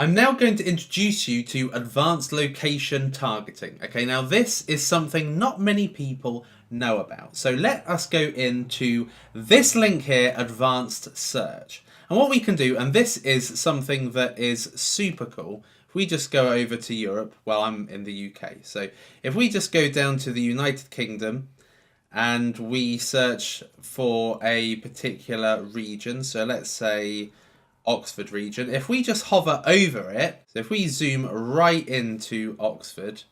I'm now going to introduce you to advanced location targeting. Okay, now this is something not many people know about. So let us go into this link here, advanced search. And what we can do, and this is something that is super cool, if we just go over to Europe, well, I'm in the UK. So if we just go down to the United Kingdom and we search for a particular region, so let's say Oxford region. If we just hover over it, so if we zoom right into Oxford,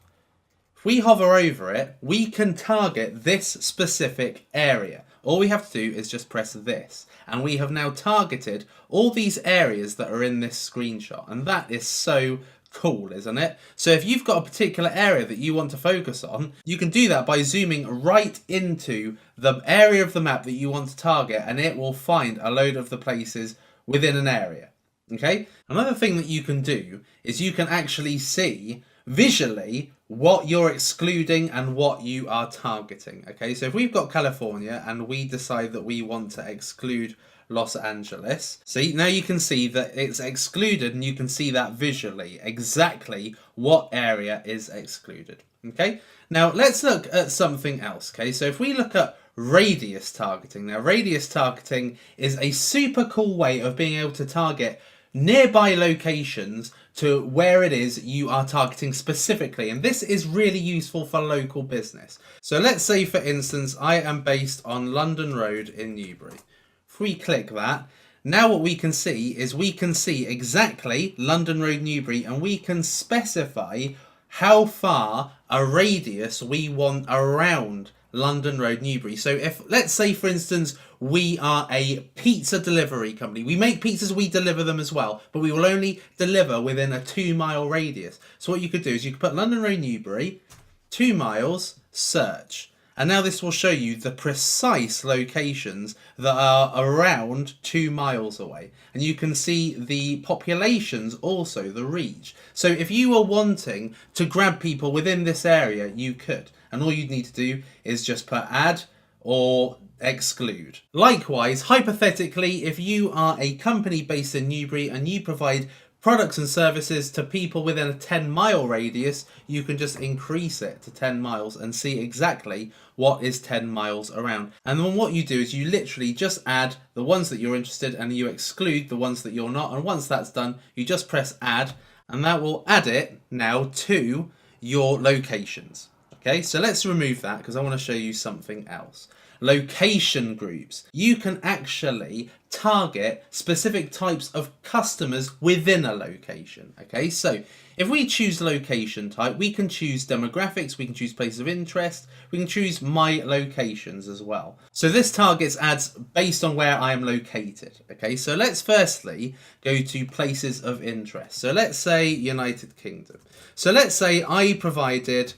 if we hover over it, we can target this specific area. All we have to do is just press this, and we have now targeted all these areas that are in this screenshot, and that is so cool, isn't it? So if you've got a particular area that you want to focus on, you can do that by zooming right into the area of the map that you want to target, and it will find a load of the places within an area. Okay, another thing that you can do is you can actually see visually what you're excluding and what you are targeting. Okay, so if we've got California and we decide that we want to exclude Los Angeles, see, now you can see that it's excluded, and you can see that visually exactly what area is excluded. Okay, now let's look at something else. Okay, so if we look at radius targeting. Now, radius targeting is a super cool way of being able to target nearby locations to where it is you are targeting specifically, and this is really useful for local business. So let's say, for instance, I am based on London Road in Newbury. If we click that, now what we can see is we can see exactly London Road, Newbury, and we can specify how far a radius we want around London Road, Newbury. So if, let's say, for instance, we are a pizza delivery company. We make pizzas, we deliver them as well, but we will only deliver within a 2-mile radius. So what you could do is you could put London Road, Newbury, 2 miles, search. And now this will show you the precise locations that are around 2 miles away. And you can see the populations, also the reach. So if you were wanting to grab people within this area, you could. And all you'd need to do is just put add or exclude. Likewise, hypothetically, if you are a company based in Newbury and you provide products and services to people within a 10-mile radius, you can just increase it to 10 miles and see exactly what is 10 miles around. And then what you do is you literally just add the ones that you're interested in and you exclude the ones that you're not. And once that's done, you just press add, and that will add it now to your locations. Okay, so let's remove that because I want to show you something else. Location groups. You can actually target specific types of customers within a location. Okay, so if we choose location type, we can choose demographics, we can choose places of interest, we can choose my locations as well. So this targets ads based on where I am located. Okay, so let's firstly go to places of interest. So let's say United Kingdom. So let's say I provided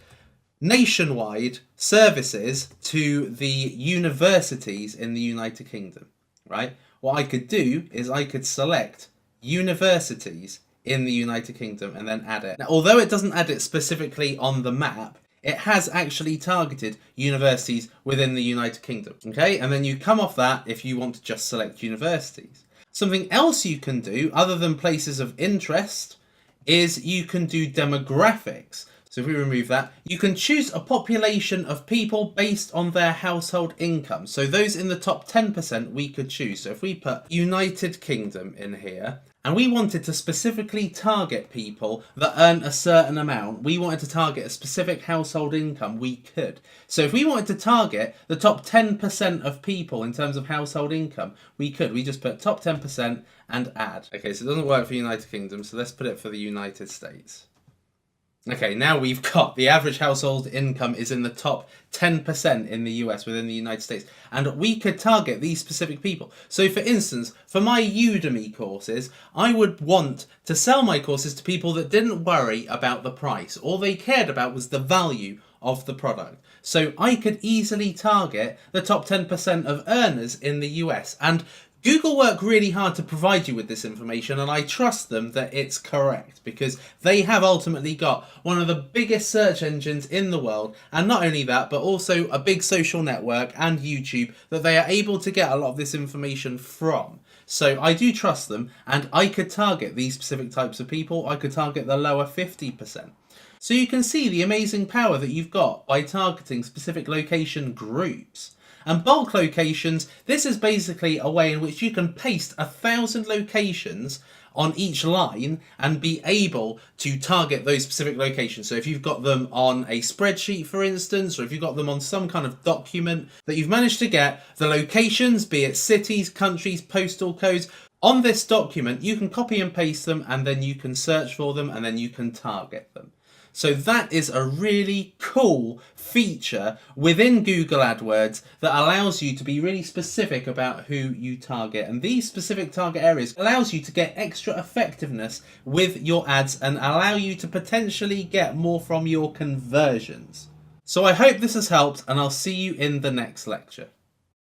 nationwide services to the universities in the United Kingdom, right? What I could do is I could select universities in the United Kingdom and then add it. Now, although it doesn't add it specifically on the map, it has actually targeted universities within the United Kingdom, okay? And then you come off that if you want to just select universities. Something else you can do, other than places of interest, is you can do demographics. So if we remove that, you can choose a population of people based on their household income. So those in the top 10% we could choose. So if we put United Kingdom in here, and we wanted to specifically target people that earn a certain amount, we wanted to target a specific household income, we could. So if we wanted to target the top 10% of people in terms of household income, we could. We just put top 10% and add. Okay, so it doesn't work for United Kingdom, so let's put it for the United States. Okay, now we've got the average household income is in the top 10% in the US within the United States. And we could target these specific people. So for instance, for my Udemy courses, I would want to sell my courses to people that didn't worry about the price. All they cared about was the value of the product. So I could easily target the top 10% of earners in the US. And Google work really hard to provide you with this information, and I trust them that it's correct because they have ultimately got one of the biggest search engines in the world, and not only that, but also a big social network and YouTube that they are able to get a lot of this information from. So I do trust them, and I could target these specific types of people. I could target the lower 50%. So you can see the amazing power that you've got by targeting specific location groups. And bulk locations, this is basically a way in which you can paste 1,000 locations on each line and be able to target those specific locations. So if you've got them on a spreadsheet, for instance, or if you've got them on some kind of document that you've managed to get the locations, be it cities, countries, postal codes, on this document, you can copy and paste them, and then you can search for them, and then you can target them. So that is a really cool feature within Google AdWords that allows you to be really specific about who you target. And these specific target areas allows you to get extra effectiveness with your ads and allow you to potentially get more from your conversions. So I hope this has helped, and I'll see you in the next lecture.